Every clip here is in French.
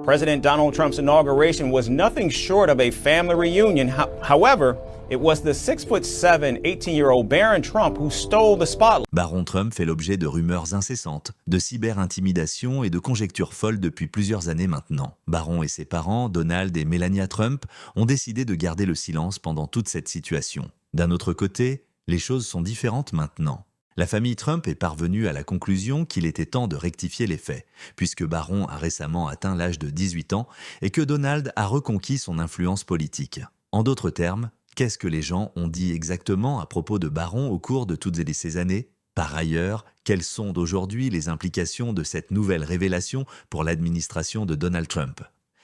President Donald Trump's inauguration was nothing short of a family reunion. However, it was the 6'7", 18-year-old Barron Trump who stole the spotlight. Barron Trump fait l'objet de rumeurs incessantes, de cyber-intimidation et de conjectures folles depuis plusieurs années maintenant. Barron et ses parents, Donald et Melania Trump, ont décidé de garder le silence pendant toute cette situation. D'un autre côté, les choses sont différentes maintenant. La famille Trump est parvenue à la conclusion qu'il était temps de rectifier les faits, puisque Barron a récemment atteint l'âge de 18 ans et que Donald a reconquis son influence politique. En d'autres termes, qu'est-ce que les gens ont dit exactement à propos de Barron au cours de toutes ces années ? Par ailleurs, quelles sont aujourd'hui les implications de cette nouvelle révélation pour l'administration de Donald Trump ?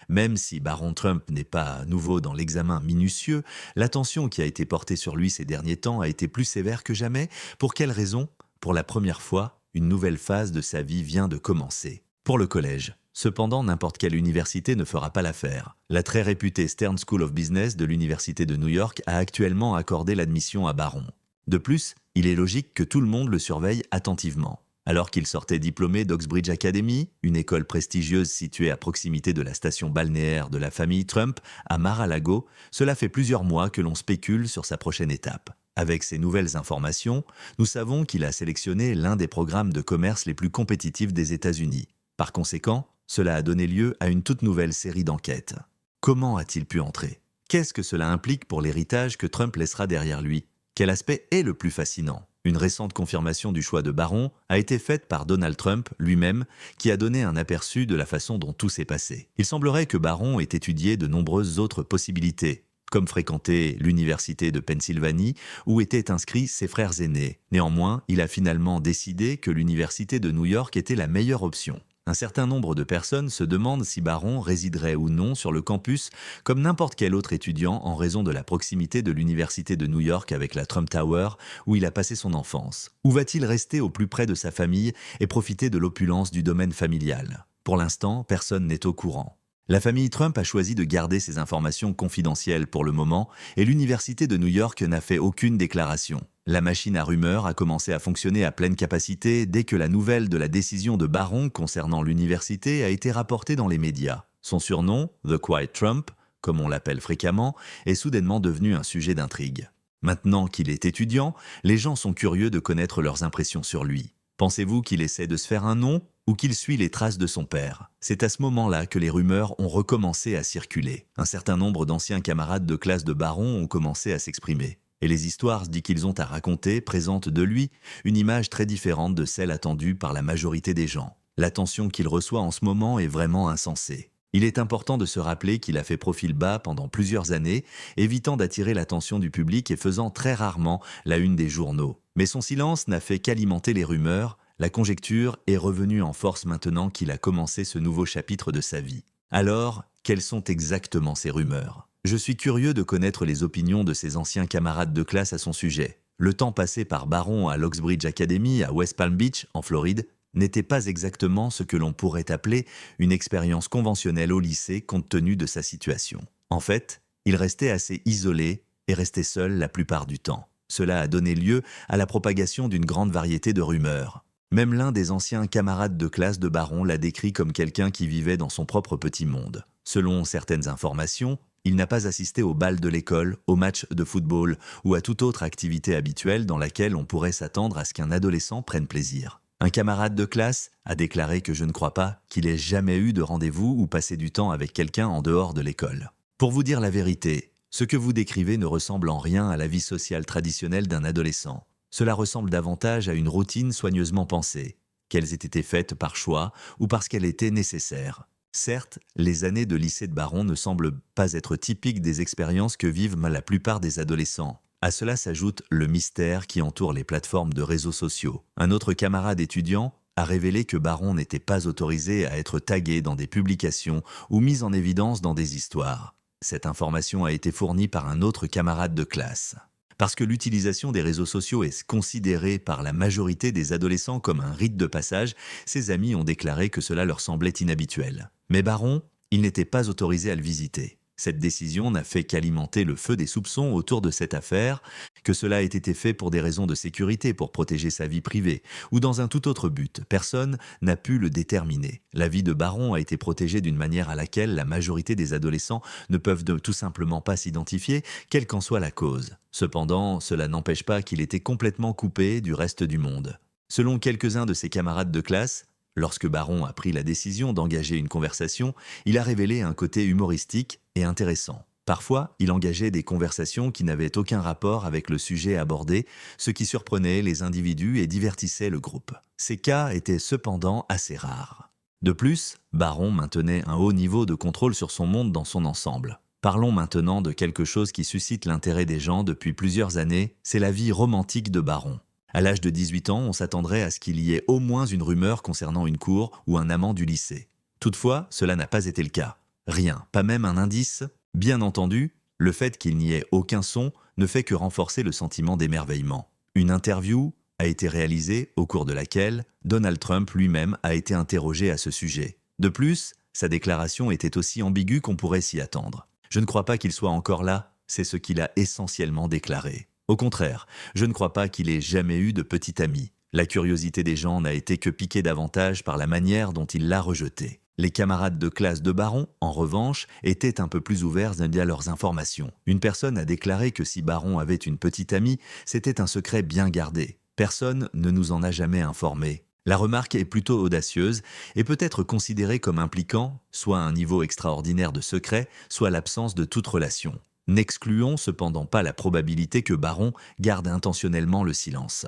Même si Barron Trump n'est pas nouveau dans l'examen minutieux, l'attention qui a été portée sur lui ces derniers temps a été plus sévère que jamais. Pour quelle raison ? Pour la première fois, une nouvelle phase de sa vie vient de commencer. Pour le collège. Cependant, n'importe quelle université ne fera pas l'affaire. La très réputée Stern School of Business de l'Université de New York a actuellement accordé l'admission à Barron. De plus, il est logique que tout le monde le surveille attentivement. Alors qu'il sortait diplômé d'Oxbridge Academy, une école prestigieuse située à proximité de la station balnéaire de la famille Trump à Mar-a-Lago, cela fait plusieurs mois que l'on spécule sur sa prochaine étape. Avec ces nouvelles informations, nous savons qu'il a sélectionné l'un des programmes de commerce les plus compétitifs des États-Unis. Par conséquent, cela a donné lieu à une toute nouvelle série d'enquêtes. Comment a-t-il pu entrer ? Qu'est-ce que cela implique pour l'héritage que Trump laissera derrière lui ? Quel aspect est le plus fascinant ? Une récente confirmation du choix de Barron a été faite par Donald Trump lui-même, qui a donné un aperçu de la façon dont tout s'est passé. Il semblerait que Barron ait étudié de nombreuses autres possibilités, comme fréquenter l'université de Pennsylvanie où étaient inscrits ses frères aînés. Néanmoins, il a finalement décidé que l'université de New York était la meilleure option. Un certain nombre de personnes se demandent si Barron résiderait ou non sur le campus comme n'importe quel autre étudiant en raison de la proximité de l'université de New York avec la Trump Tower où il a passé son enfance. Ou va-t-il rester au plus près de sa famille et profiter de l'opulence du domaine familial ? Pour l'instant, personne n'est au courant. La famille Trump a choisi de garder ces informations confidentielles pour le moment et l'université de New York n'a fait aucune déclaration. La machine à rumeurs a commencé à fonctionner à pleine capacité dès que la nouvelle de la décision de Barron concernant l'université a été rapportée dans les médias. Son surnom, The Quiet Trump, comme on l'appelle fréquemment, est soudainement devenu un sujet d'intrigue. Maintenant qu'il est étudiant, les gens sont curieux de connaître leurs impressions sur lui. Pensez-vous qu'il essaie de se faire un nom ou qu'il suit les traces de son père ? C'est à ce moment-là que les rumeurs ont recommencé à circuler. Un certain nombre d'anciens camarades de classe de Barron ont commencé à s'exprimer. Et les histoires dit qu'ils ont à raconter présentent de lui une image très différente de celle attendue par la majorité des gens. L'attention qu'il reçoit en ce moment est vraiment insensée. Il est important de se rappeler qu'il a fait profil bas pendant plusieurs années, évitant d'attirer l'attention du public et faisant très rarement la une des journaux. Mais son silence n'a fait qu'alimenter les rumeurs. La conjecture est revenue en force maintenant qu'il a commencé ce nouveau chapitre de sa vie. Alors, quelles sont exactement ces rumeurs ? Je suis curieux de connaître les opinions de ses anciens camarades de classe à son sujet. Le temps passé par Barron à l'Oxbridge Academy à West Palm Beach, en Floride, n'était pas exactement ce que l'on pourrait appeler une expérience conventionnelle au lycée compte tenu de sa situation. En fait, il restait assez isolé et restait seul la plupart du temps. Cela a donné lieu à la propagation d'une grande variété de rumeurs. Même l'un des anciens camarades de classe de Barron l'a décrit comme quelqu'un qui vivait dans son propre petit monde. Selon certaines informations, il n'a pas assisté au bal de l'école, au match de football ou à toute autre activité habituelle dans laquelle on pourrait s'attendre à ce qu'un adolescent prenne plaisir. Un camarade de classe a déclaré que je ne crois pas qu'il ait jamais eu de rendez-vous ou passé du temps avec quelqu'un en dehors de l'école. Pour vous dire la vérité, ce que vous décrivez ne ressemble en rien à la vie sociale traditionnelle d'un adolescent. Cela ressemble davantage à une routine soigneusement pensée, qu'elles aient été faites par choix ou parce qu'elles étaient nécessaires. Certes, les années de lycée de Barron ne semblent pas être typiques des expériences que vivent la plupart des adolescents. À cela s'ajoute le mystère qui entoure les plateformes de réseaux sociaux. Un autre camarade étudiant a révélé que Barron n'était pas autorisé à être tagué dans des publications ou mis en évidence dans des histoires. Cette information a été fournie par un autre camarade de classe. Parce que l'utilisation des réseaux sociaux est considérée par la majorité des adolescents comme un rite de passage, ses amis ont déclaré que cela leur semblait inhabituel. Mais Barron, il n'était pas autorisé à le visiter. Cette décision n'a fait qu'alimenter le feu des soupçons autour de cette affaire, que cela ait été fait pour des raisons de sécurité, pour protéger sa vie privée, ou dans un tout autre but. Personne n'a pu le déterminer. La vie de Barron a été protégée d'une manière à laquelle la majorité des adolescents ne peuvent tout simplement pas s'identifier, quelle qu'en soit la cause. Cependant, cela n'empêche pas qu'il était complètement coupé du reste du monde. Selon quelques-uns de ses camarades de classe, lorsque Barron a pris la décision d'engager une conversation, il a révélé un côté humoristique et intéressant. Parfois, il engageait des conversations qui n'avaient aucun rapport avec le sujet abordé, ce qui surprenait les individus et divertissait le groupe. Ces cas étaient cependant assez rares. De plus, Barron maintenait un haut niveau de contrôle sur son monde dans son ensemble. Parlons maintenant de quelque chose qui suscite l'intérêt des gens depuis plusieurs années, c'est la vie romantique de Barron. À l'âge de 18 ans, on s'attendrait à ce qu'il y ait au moins une rumeur concernant une cour ou un amant du lycée. Toutefois, cela n'a pas été le cas. Rien, pas même un indice. Bien entendu, le fait qu'il n'y ait aucun son ne fait que renforcer le sentiment d'émerveillement. Une interview a été réalisée au cours de laquelle Donald Trump lui-même a été interrogé à ce sujet. De plus, sa déclaration était aussi ambiguë qu'on pourrait s'y attendre. Je ne crois pas qu'il soit encore là, c'est ce qu'il a essentiellement déclaré. Au contraire, je ne crois pas qu'il ait jamais eu de petit ami. La curiosité des gens n'a été que piquée davantage par la manière dont il l'a rejeté. Les camarades de classe de Barron, en revanche, étaient un peu plus ouverts à leurs informations. Une personne a déclaré que si Barron avait une petite amie, c'était un secret bien gardé. Personne ne nous en a jamais informés. La remarque est plutôt audacieuse et peut être considérée comme impliquant soit un niveau extraordinaire de secret, soit l'absence de toute relation. N'excluons cependant pas la probabilité que Barron garde intentionnellement le silence.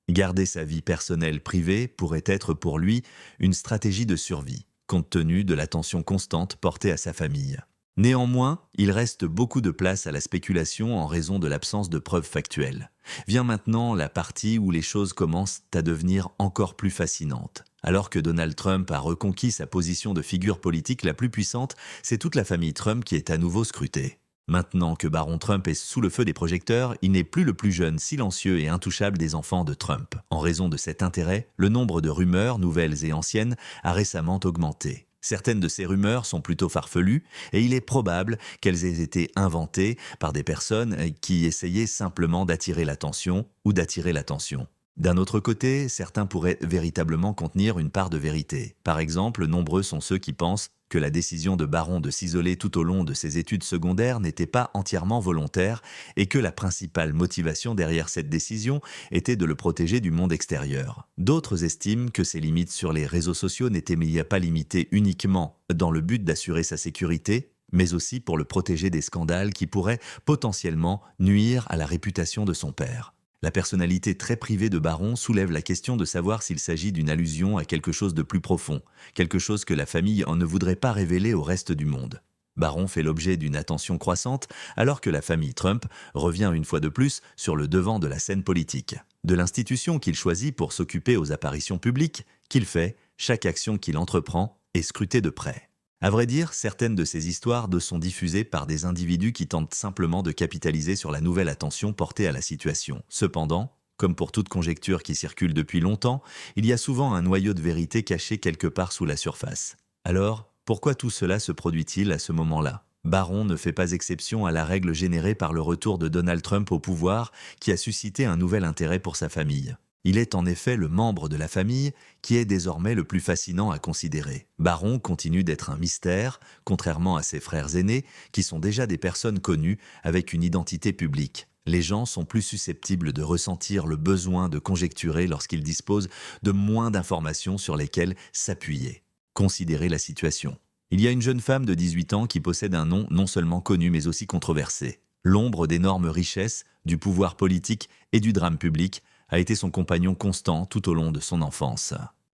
Garder sa vie personnelle privée pourrait être pour lui une stratégie de survie, compte tenu de l'attention constante portée à sa famille. Néanmoins, il reste beaucoup de place à la spéculation en raison de l'absence de preuves factuelles. Vient maintenant la partie où les choses commencent à devenir encore plus fascinantes. Alors que Donald Trump a reconquis sa position de figure politique la plus puissante, c'est toute la famille Trump qui est à nouveau scrutée. Maintenant que Barron Trump est sous le feu des projecteurs, il n'est plus le plus jeune, silencieux et intouchable des enfants de Trump. En raison de cet intérêt, le nombre de rumeurs, nouvelles et anciennes, a récemment augmenté. Certaines de ces rumeurs sont plutôt farfelues et il est probable qu'elles aient été inventées par des personnes qui essayaient simplement d'attirer l'attention ou d'attirer l'attention. D'un autre côté, certains pourraient véritablement contenir une part de vérité. Par exemple, nombreux sont ceux qui pensent que la décision de Barron de s'isoler tout au long de ses études secondaires n'était pas entièrement volontaire et que la principale motivation derrière cette décision était de le protéger du monde extérieur. D'autres estiment que ses limites sur les réseaux sociaux n'étaient pas limitées uniquement dans le but d'assurer sa sécurité, mais aussi pour le protéger des scandales qui pourraient potentiellement nuire à la réputation de son père. La personnalité très privée de Barron soulève la question de savoir s'il s'agit d'une allusion à quelque chose de plus profond, quelque chose que la famille ne voudrait pas révéler au reste du monde. Barron fait l'objet d'une attention croissante alors que la famille Trump revient une fois de plus sur le devant de la scène politique. De l'institution qu'il choisit pour s'occuper aux apparitions publiques qu'il fait, chaque action qu'il entreprend est scrutée de près. À vrai dire, certaines de ces histoires sont diffusées par des individus qui tentent simplement de capitaliser sur la nouvelle attention portée à la situation. Cependant, comme pour toute conjecture qui circule depuis longtemps, il y a souvent un noyau de vérité caché quelque part sous la surface. Alors, pourquoi tout cela se produit-il à ce moment-là ? Barron ne fait pas exception à la règle générée par le retour de Donald Trump au pouvoir qui a suscité un nouvel intérêt pour sa famille. Il est en effet le membre de la famille qui est désormais le plus fascinant à considérer. Barron continue d'être un mystère, contrairement à ses frères aînés, qui sont déjà des personnes connues avec une identité publique. Les gens sont plus susceptibles de ressentir le besoin de conjecturer lorsqu'ils disposent de moins d'informations sur lesquelles s'appuyer. Considérez la situation. Il y a une jeune femme de 18 ans qui possède un nom non seulement connu mais aussi controversé. L'ombre d'énormes richesses, du pouvoir politique et du drame public a été son compagnon constant tout au long de son enfance.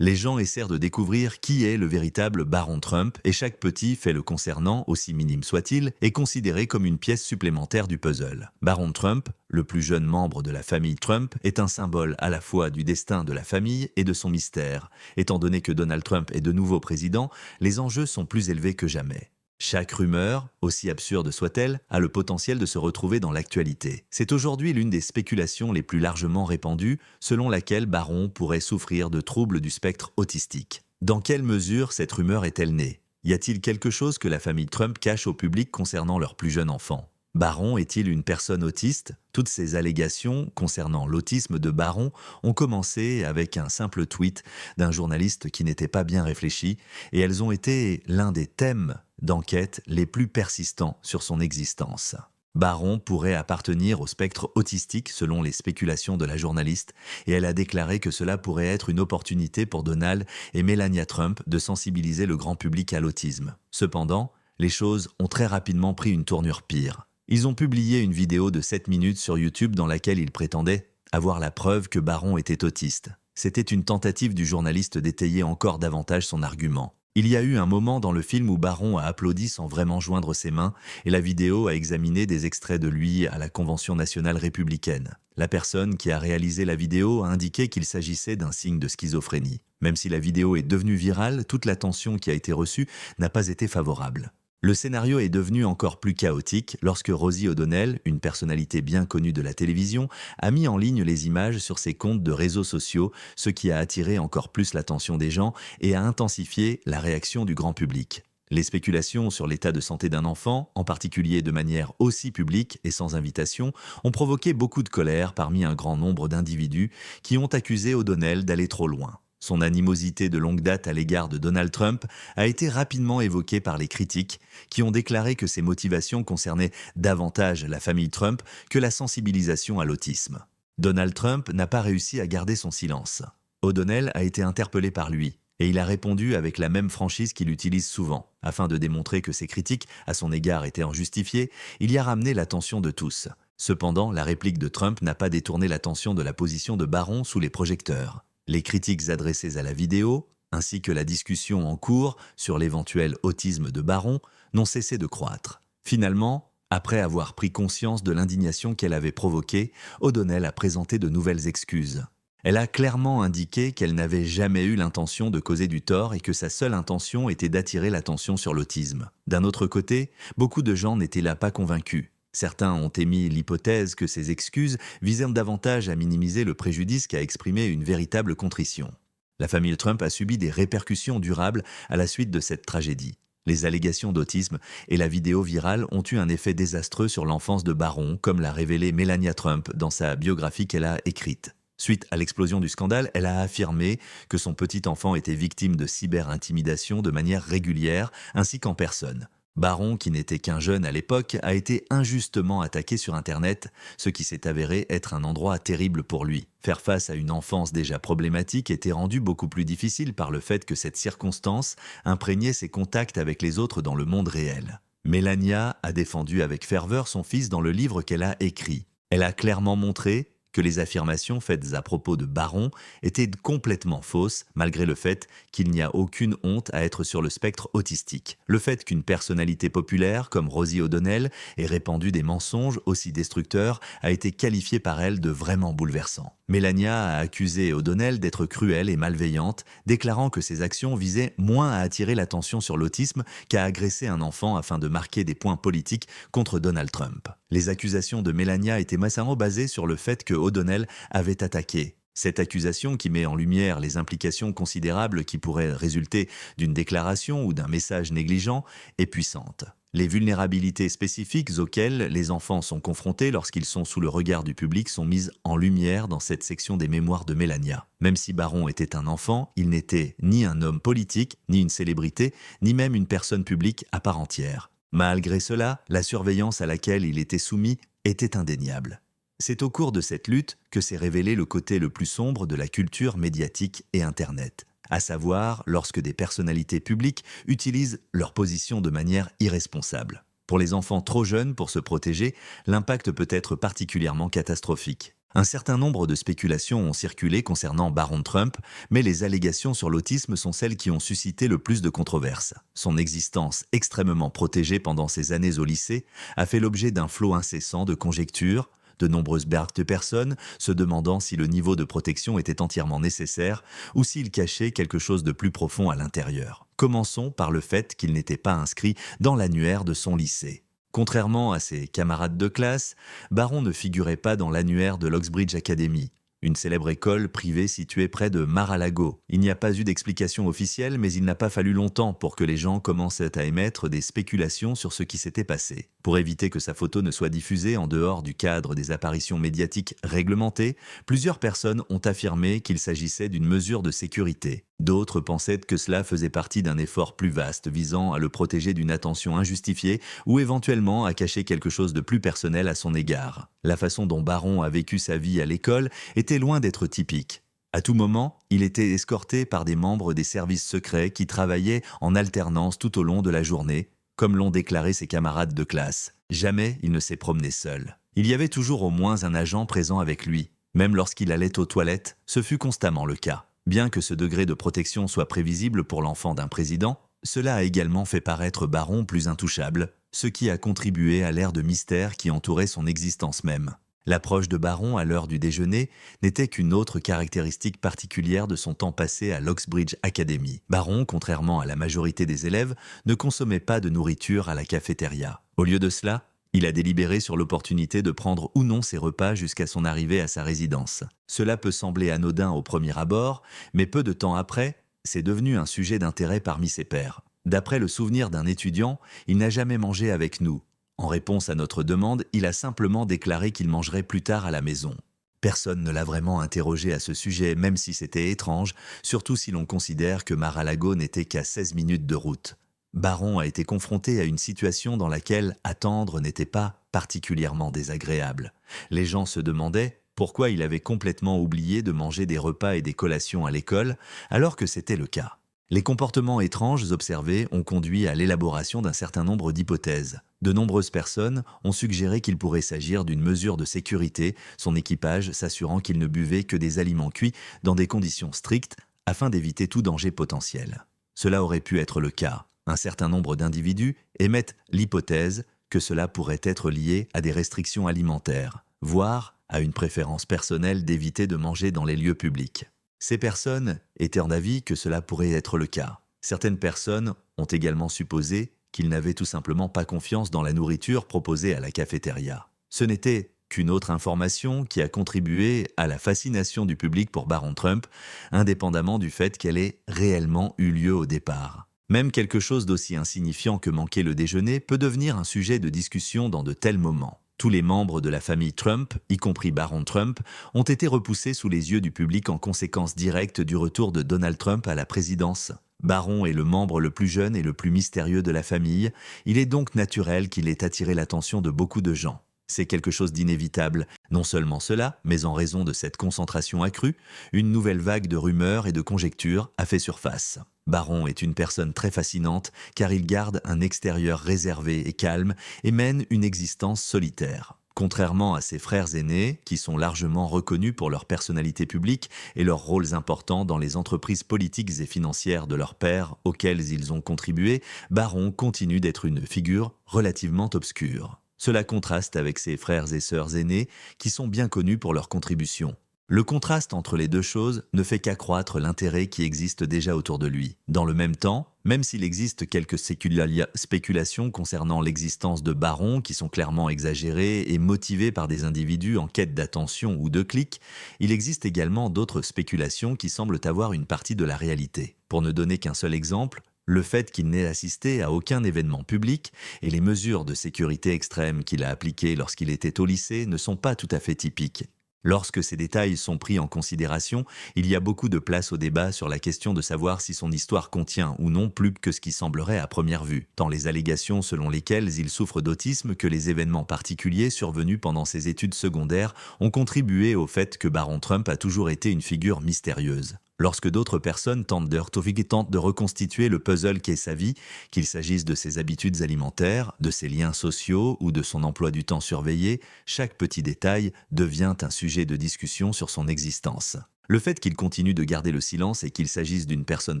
Les gens essaient de découvrir qui est le véritable Barron Trump et chaque petit fait le concernant, aussi minime soit-il, est considéré comme une pièce supplémentaire du puzzle. Barron Trump, le plus jeune membre de la famille Trump, est un symbole à la fois du destin de la famille et de son mystère. Étant donné que Donald Trump est de nouveau président, les enjeux sont plus élevés que jamais. Chaque rumeur, aussi absurde soit-elle, a le potentiel de se retrouver dans l'actualité. C'est aujourd'hui l'une des spéculations les plus largement répandues, selon laquelle Barron pourrait souffrir de troubles du spectre autistique. Dans quelle mesure cette rumeur est-elle née ? Y a-t-il quelque chose que la famille Trump cache au public concernant leur plus jeune enfant? Baron est-il une personne autiste? Toutes ces allégations concernant l'autisme de Baron ont commencé avec un simple tweet d'un journaliste qui n'était pas bien réfléchi, et elles ont été l'un des thèmes d'enquête les plus persistants sur son existence. Baron pourrait appartenir au spectre autistique selon les spéculations de la journaliste, et elle a déclaré que cela pourrait être une opportunité pour Donald et Melania Trump de sensibiliser le grand public à l'autisme. Cependant, les choses ont très rapidement pris une tournure pire. Ils ont publié une vidéo de 7 minutes sur YouTube dans laquelle ils prétendaient avoir la preuve que Baron était autiste. C'était une tentative du journaliste d'étayer encore davantage son argument. Il y a eu un moment dans le film où Baron a applaudi sans vraiment joindre ses mains, et la vidéo a examiné des extraits de lui à la Convention nationale républicaine. La personne qui a réalisé la vidéo a indiqué qu'il s'agissait d'un signe de schizophrénie. Même si la vidéo est devenue virale, toute l'attention qui a été reçue n'a pas été favorable. Le scénario est devenu encore plus chaotique lorsque Rosie O'Donnell, une personnalité bien connue de la télévision, a mis en ligne les images sur ses comptes de réseaux sociaux, ce qui a attiré encore plus l'attention des gens et a intensifié la réaction du grand public. Les spéculations sur l'état de santé d'un enfant, en particulier de manière aussi publique et sans invitation, ont provoqué beaucoup de colère parmi un grand nombre d'individus qui ont accusé O'Donnell d'aller trop loin. Son animosité de longue date à l'égard de Donald Trump a été rapidement évoquée par les critiques, qui ont déclaré que ses motivations concernaient davantage la famille Trump que la sensibilisation à l'autisme. Donald Trump n'a pas réussi à garder son silence. O'Donnell a été interpellé par lui, et il a répondu avec la même franchise qu'il utilise souvent. Afin de démontrer que ses critiques à son égard étaient injustifiées, il y a ramené l'attention de tous. Cependant, la réplique de Trump n'a pas détourné l'attention de la position de Baron sous les projecteurs. Les critiques adressées à la vidéo, ainsi que la discussion en cours sur l'éventuel autisme de Baron, n'ont cessé de croître. Finalement, après avoir pris conscience de l'indignation qu'elle avait provoquée, O'Donnell a présenté de nouvelles excuses. Elle a clairement indiqué qu'elle n'avait jamais eu l'intention de causer du tort et que sa seule intention était d'attirer l'attention sur l'autisme. D'un autre côté, beaucoup de gens n'étaient là pas convaincus. Certains ont émis l'hypothèse que ces excuses visaient davantage à minimiser le préjudice qu'à exprimer une véritable contrition. La famille Trump a subi des répercussions durables à la suite de cette tragédie. Les allégations d'autisme et la vidéo virale ont eu un effet désastreux sur l'enfance de Baron, comme l'a révélé Melania Trump dans sa biographie qu'elle a écrite. Suite à l'explosion du scandale, elle a affirmé que son petit enfant était victime de cyber-intimidation de manière régulière, ainsi qu'en personne. Baron, qui n'était qu'un jeune à l'époque, a été injustement attaqué sur Internet, ce qui s'est avéré être un endroit terrible pour lui. Faire face à une enfance déjà problématique était rendu beaucoup plus difficile par le fait que cette circonstance imprégnait ses contacts avec les autres dans le monde réel. Melania a défendu avec ferveur son fils dans le livre qu'elle a écrit. Elle a clairement montré que les affirmations faites à propos de Baron étaient complètement fausses, malgré le fait qu'il n'y a aucune honte à être sur le spectre autistique. Le fait qu'une personnalité populaire comme Rosie O'Donnell ait répandu des mensonges aussi destructeurs a été qualifié par elle de vraiment bouleversant. Melania a accusé O'Donnell d'être cruelle et malveillante, déclarant que ses actions visaient moins à attirer l'attention sur l'autisme qu'à agresser un enfant afin de marquer des points politiques contre Donald Trump. Les accusations de Melania étaient massivement basées sur le fait que O'Donnell avait attaqué. Cette accusation, qui met en lumière les implications considérables qui pourraient résulter d'une déclaration ou d'un message négligent, est puissante. Les vulnérabilités spécifiques auxquelles les enfants sont confrontés lorsqu'ils sont sous le regard du public sont mises en lumière dans cette section des mémoires de Melania. Même si Baron était un enfant, il n'était ni un homme politique, ni une célébrité, ni même une personne publique à part entière. Malgré cela, la surveillance à laquelle il était soumis était indéniable. C'est au cours de cette lutte que s'est révélé le côté le plus sombre de la culture médiatique et Internet, à savoir lorsque des personnalités publiques utilisent leur position de manière irresponsable. Pour les enfants trop jeunes pour se protéger, l'impact peut être particulièrement catastrophique. Un certain nombre de spéculations ont circulé concernant Baron Trump, mais les allégations sur l'autisme sont celles qui ont suscité le plus de controverses. Son existence extrêmement protégée pendant ses années au lycée a fait l'objet d'un flot incessant de conjectures, de nombreuses bergues de personnes se demandant si le niveau de protection était entièrement nécessaire ou s'il cachait quelque chose de plus profond à l'intérieur. Commençons par le fait qu'il n'était pas inscrit dans l'annuaire de son lycée. Contrairement à ses camarades de classe, Baron ne figurait pas dans l'annuaire de l'Oxbridge Academy, une célèbre école privée située près de Mar-a-Lago. Il n'y a pas eu d'explication officielle, mais il n'a pas fallu longtemps pour que les gens commençaient à émettre des spéculations sur ce qui s'était passé. Pour éviter que sa photo ne soit diffusée en dehors du cadre des apparitions médiatiques réglementées, plusieurs personnes ont affirmé qu'il s'agissait d'une mesure de sécurité. D'autres pensaient que cela faisait partie d'un effort plus vaste visant à le protéger d'une attention injustifiée ou éventuellement à cacher quelque chose de plus personnel à son égard. La façon dont Barron a vécu sa vie à l'école était loin d'être typique. À tout moment, il était escorté par des membres des services secrets qui travaillaient en alternance tout au long de la journée, comme l'ont déclaré ses camarades de classe. Jamais il ne s'est promené seul. Il y avait toujours au moins un agent présent avec lui. Même lorsqu'il allait aux toilettes, ce fut constamment le cas. Bien que ce degré de protection soit prévisible pour l'enfant d'un président, cela a également fait paraître Barron plus intouchable, ce qui a contribué à l'air de mystère qui entourait son existence même. L'approche de Barron à l'heure du déjeuner n'était qu'une autre caractéristique particulière de son temps passé à l'Oxbridge Academy. Barron, contrairement à la majorité des élèves, ne consommait pas de nourriture à la cafétéria. Au lieu de cela, il a délibéré sur l'opportunité de prendre ou non ses repas jusqu'à son arrivée à sa résidence. Cela peut sembler anodin au premier abord, mais peu de temps après, c'est devenu un sujet d'intérêt parmi ses pairs. D'après le souvenir d'un étudiant, il n'a jamais mangé avec nous. En réponse à notre demande, il a simplement déclaré qu'il mangerait plus tard à la maison. Personne ne l'a vraiment interrogé à ce sujet, même si c'était étrange, surtout si l'on considère que Mar-a-Lago n'était qu'à 16 minutes de route. Barron a été confronté à une situation dans laquelle attendre n'était pas particulièrement désagréable. Les gens se demandaient pourquoi il avait complètement oublié de manger des repas et des collations à l'école, alors que c'était le cas. Les comportements étranges observés ont conduit à l'élaboration d'un certain nombre d'hypothèses. De nombreuses personnes ont suggéré qu'il pourrait s'agir d'une mesure de sécurité, son équipage s'assurant qu'il ne buvait que des aliments cuits dans des conditions strictes afin d'éviter tout danger potentiel. Cela aurait pu être le cas. Un certain nombre d'individus émettent l'hypothèse que cela pourrait être lié à des restrictions alimentaires, voire à une préférence personnelle d'éviter de manger dans les lieux publics. Ces personnes étaient en avis que cela pourrait être le cas. Certaines personnes ont également supposé qu'ils n'avaient tout simplement pas confiance dans la nourriture proposée à la cafétéria. Ce n'était qu'une autre information qui a contribué à la fascination du public pour Barron Trump, indépendamment du fait qu'elle ait réellement eu lieu au départ. Même quelque chose d'aussi insignifiant que manquer le déjeuner peut devenir un sujet de discussion dans de tels moments. Tous les membres de la famille Trump, y compris Barron Trump, ont été repoussés sous les yeux du public en conséquence directe du retour de Donald Trump à la présidence. Barron est le membre le plus jeune et le plus mystérieux de la famille, il est donc naturel qu'il ait attiré l'attention de beaucoup de gens. C'est quelque chose d'inévitable. Non seulement cela, mais en raison de cette concentration accrue, une nouvelle vague de rumeurs et de conjectures a fait surface. Barron est une personne très fascinante car il garde un extérieur réservé et calme et mène une existence solitaire. Contrairement à ses frères aînés, qui sont largement reconnus pour leur personnalité publique et leurs rôles importants dans les entreprises politiques et financières de leur père auxquelles ils ont contribué, Barron continue d'être une figure relativement obscure. Cela contraste avec ses frères et sœurs aînés qui sont bien connus pour leurs contributions. Le contraste entre les deux choses ne fait qu'accroître l'intérêt qui existe déjà autour de lui. Dans le même temps, même s'il existe quelques spéculations concernant l'existence de barons qui sont clairement exagérées et motivées par des individus en quête d'attention ou de clics, il existe également d'autres spéculations qui semblent avoir une partie de la réalité. Pour ne donner qu'un seul exemple, le fait qu'il n'ait assisté à aucun événement public et les mesures de sécurité extrêmes qu'il a appliquées lorsqu'il était au lycée ne sont pas tout à fait typiques. Lorsque ces détails sont pris en considération, il y a beaucoup de place au débat sur la question de savoir si son histoire contient ou non plus que ce qui semblerait à première vue, tant les allégations selon lesquelles il souffre d'autisme que les événements particuliers survenus pendant ses études secondaires ont contribué au fait que Barron Trump a toujours été une figure mystérieuse. Lorsque d'autres personnes tentent de reconstituer le puzzle qu'est sa vie, qu'il s'agisse de ses habitudes alimentaires, de ses liens sociaux ou de son emploi du temps surveillé, chaque petit détail devient un sujet de discussion sur son existence. Le fait qu'il continue de garder le silence et qu'il s'agisse d'une personne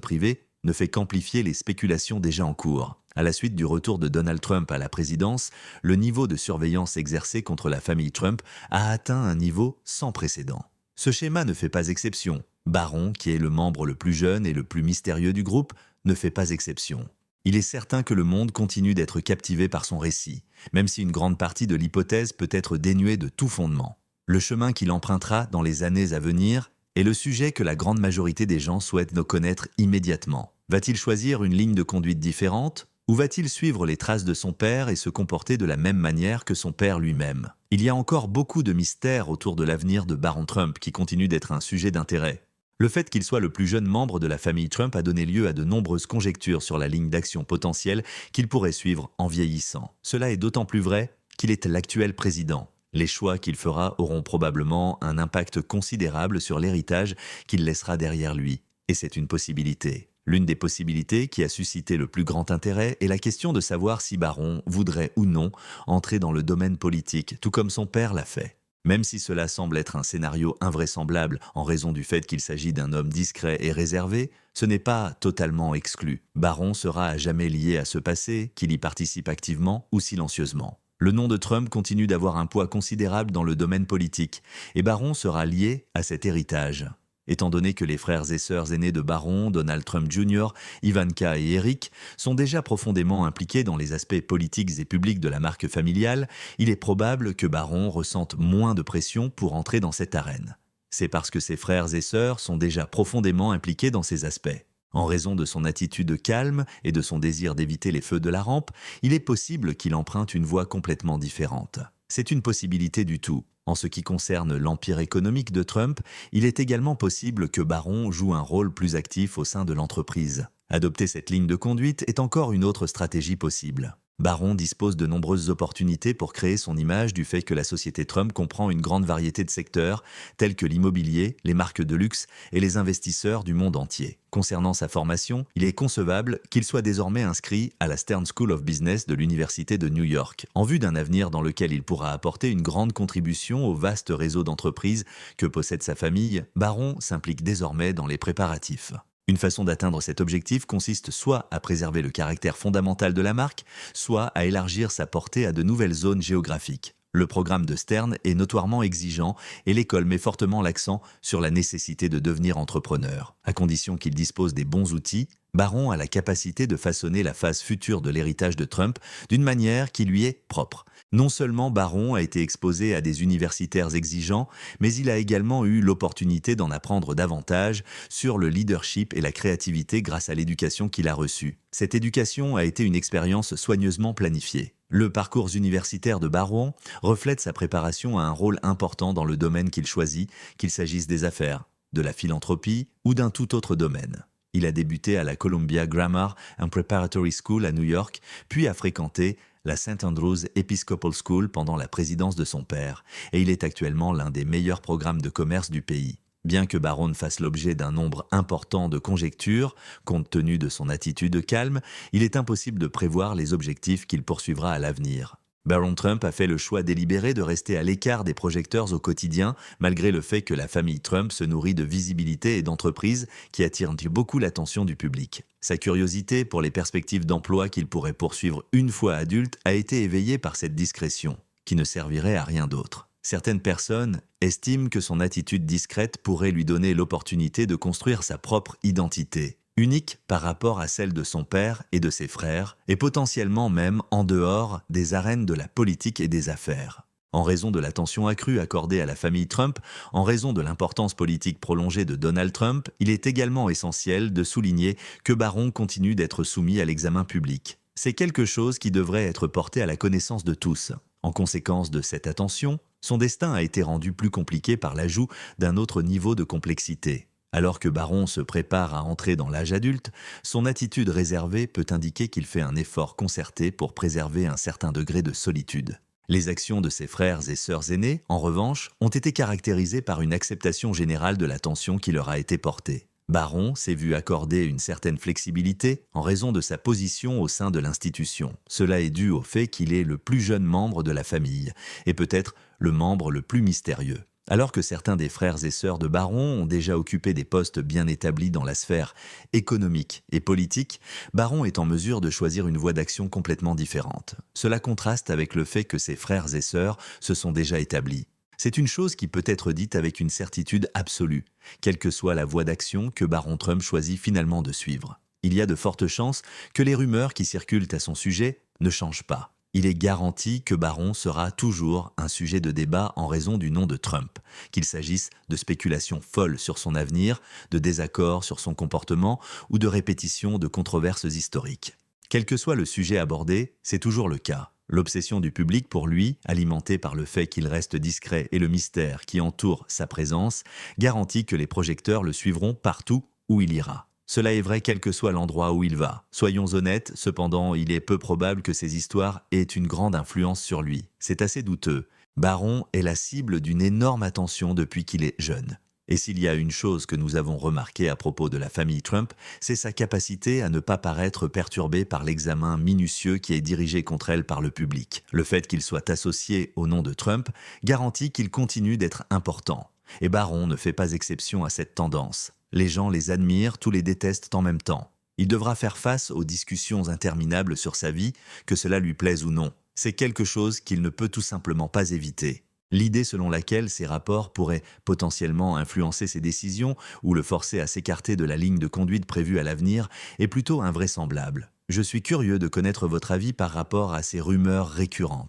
privée ne fait qu'amplifier les spéculations déjà en cours. À la suite du retour de Donald Trump à la présidence, le niveau de surveillance exercé contre la famille Trump a atteint un niveau sans précédent. Ce schéma ne fait pas exception. Barron, qui est le membre le plus jeune et le plus mystérieux du groupe, ne fait pas exception. Il est certain que le monde continue d'être captivé par son récit, même si une grande partie de l'hypothèse peut être dénuée de tout fondement. Le chemin qu'il empruntera dans les années à venir est le sujet que la grande majorité des gens souhaitent connaître immédiatement. Va-t-il choisir une ligne de conduite différente ou va-t-il suivre les traces de son père et se comporter de la même manière que son père lui-même? Il y a encore beaucoup de mystères autour de l'avenir de Baron Trump qui continue d'être un sujet d'intérêt. Le fait qu'il soit le plus jeune membre de la famille Trump a donné lieu à de nombreuses conjectures sur la ligne d'action potentielle qu'il pourrait suivre en vieillissant. Cela est d'autant plus vrai qu'il est l'actuel président. Les choix qu'il fera auront probablement un impact considérable sur l'héritage qu'il laissera derrière lui. Et c'est une possibilité. L'une des possibilités qui a suscité le plus grand intérêt est la question de savoir si Baron voudrait ou non entrer dans le domaine politique, tout comme son père l'a fait. Même si cela semble être un scénario invraisemblable en raison du fait qu'il s'agit d'un homme discret et réservé, ce n'est pas totalement exclu. Baron sera à jamais lié à ce passé, qu'il y participe activement ou silencieusement. Le nom de Trump continue d'avoir un poids considérable dans le domaine politique, et Baron sera lié à cet héritage. Étant donné que les frères et sœurs aînés de Baron, Donald Trump Jr., Ivanka et Eric, sont déjà profondément impliqués dans les aspects politiques et publics de la marque familiale, il est probable que Baron ressente moins de pression pour entrer dans cette arène. C'est parce que ses frères et sœurs sont déjà profondément impliqués dans ces aspects. En raison de son attitude calme et de son désir d'éviter les feux de la rampe, il est possible qu'il emprunte une voie complètement différente. C'est une possibilité du tout. En ce qui concerne l'empire économique de Trump, il est également possible que Baron joue un rôle plus actif au sein de l'entreprise. Adopter cette ligne de conduite est encore une autre stratégie possible. Baron dispose de nombreuses opportunités pour créer son image du fait que la société Trump comprend une grande variété de secteurs, tels que l'immobilier, les marques de luxe et les investisseurs du monde entier. Concernant sa formation, il est concevable qu'il soit désormais inscrit à la Stern School of Business de l'Université de New York, en vue d'un avenir dans lequel il pourra apporter une grande contribution au vaste réseau d'entreprises que possède sa famille. Baron s'implique désormais dans les préparatifs. Une façon d'atteindre cet objectif consiste soit à préserver le caractère fondamental de la marque, soit à élargir sa portée à de nouvelles zones géographiques. Le programme de Stern est notoirement exigeant et l'école met fortement l'accent sur la nécessité de devenir entrepreneur. À condition qu'il dispose des bons outils, Baron a la capacité de façonner la phase future de l'héritage de Trump d'une manière qui lui est propre. Non seulement Baron a été exposé à des universitaires exigeants, mais il a également eu l'opportunité d'en apprendre davantage sur le leadership et la créativité grâce à l'éducation qu'il a reçue. Cette éducation a été une expérience soigneusement planifiée. Le parcours universitaire de Baron reflète sa préparation à un rôle important dans le domaine qu'il choisit, qu'il s'agisse des affaires, de la philanthropie ou d'un tout autre domaine. Il a débuté à la Columbia Grammar and Preparatory School à New York, puis a fréquenté la St. Andrews Episcopal School pendant la présidence de son père, et il est actuellement l'un des meilleurs programmes de commerce du pays. Bien que Baron fasse l'objet d'un nombre important de conjectures, compte tenu de son attitude calme, il est impossible de prévoir les objectifs qu'il poursuivra à l'avenir. Baron Trump a fait le choix délibéré de rester à l'écart des projecteurs au quotidien, malgré le fait que la famille Trump se nourrit de visibilité et d'entreprise qui attirent beaucoup l'attention du public. Sa curiosité pour les perspectives d'emploi qu'il pourrait poursuivre une fois adulte a été éveillée par cette discrétion, qui ne servirait à rien d'autre. Certaines personnes estiment que son attitude discrète pourrait lui donner l'opportunité de construire sa propre identité, unique par rapport à celle de son père et de ses frères, et potentiellement même en dehors des arènes de la politique et des affaires. En raison de l'attention accrue accordée à la famille Trump, en raison de l'importance politique prolongée de Donald Trump, il est également essentiel de souligner que Baron continue d'être soumis à l'examen public. C'est quelque chose qui devrait être porté à la connaissance de tous. En conséquence de cette attention, son destin a été rendu plus compliqué par l'ajout d'un autre niveau de complexité. Alors que Baron se prépare à entrer dans l'âge adulte, son attitude réservée peut indiquer qu'il fait un effort concerté pour préserver un certain degré de solitude. Les actions de ses frères et sœurs aînés, en revanche, ont été caractérisées par une acceptation générale de l'attention qui leur a été portée. Baron s'est vu accorder une certaine flexibilité en raison de sa position au sein de l'institution. Cela est dû au fait qu'il est le plus jeune membre de la famille, et peut-être le membre le plus mystérieux. Alors que certains des frères et sœurs de Baron ont déjà occupé des postes bien établis dans la sphère économique et politique, Baron est en mesure de choisir une voie d'action complètement différente. Cela contraste avec le fait que ses frères et sœurs se sont déjà établis. C'est une chose qui peut être dite avec une certitude absolue, quelle que soit la voie d'action que Baron Trump choisit finalement de suivre. Il y a de fortes chances que les rumeurs qui circulent à son sujet ne changent pas. il est garanti que Barron sera toujours un sujet de débat en raison du nom de Trump, qu'il s'agisse de spéculations folles sur son avenir, de désaccords sur son comportement ou de répétitions de controverses historiques. Quel que soit le sujet abordé, c'est toujours le cas. L'obsession du public pour lui, alimentée par le fait qu'il reste discret et le mystère qui entoure sa présence, garantit que les projecteurs le suivront partout où il ira. Cela est vrai quel que soit l'endroit où il va. Soyons honnêtes, cependant, il est peu probable que ces histoires aient une grande influence sur lui. C'est assez douteux. Barron est la cible d'une énorme attention depuis qu'il est jeune. Et s'il y a une chose que nous avons remarquée à propos de la famille Trump, c'est sa capacité à ne pas paraître perturbée par l'examen minutieux qui est dirigé contre elle par le public. Le fait qu'il soit associé au nom de Trump garantit qu'il continue d'être important. Et Barron ne fait pas exception à cette tendance. Les gens les admirent, tous les détestent en même temps. Il devra faire face aux discussions interminables sur sa vie, que cela lui plaise ou non. C'est quelque chose qu'il ne peut tout simplement pas éviter. L'idée selon laquelle ces rapports pourraient potentiellement influencer ses décisions ou le forcer à s'écarter de la ligne de conduite prévue à l'avenir est plutôt invraisemblable. Je suis curieux de connaître votre avis par rapport à ces rumeurs récurrentes.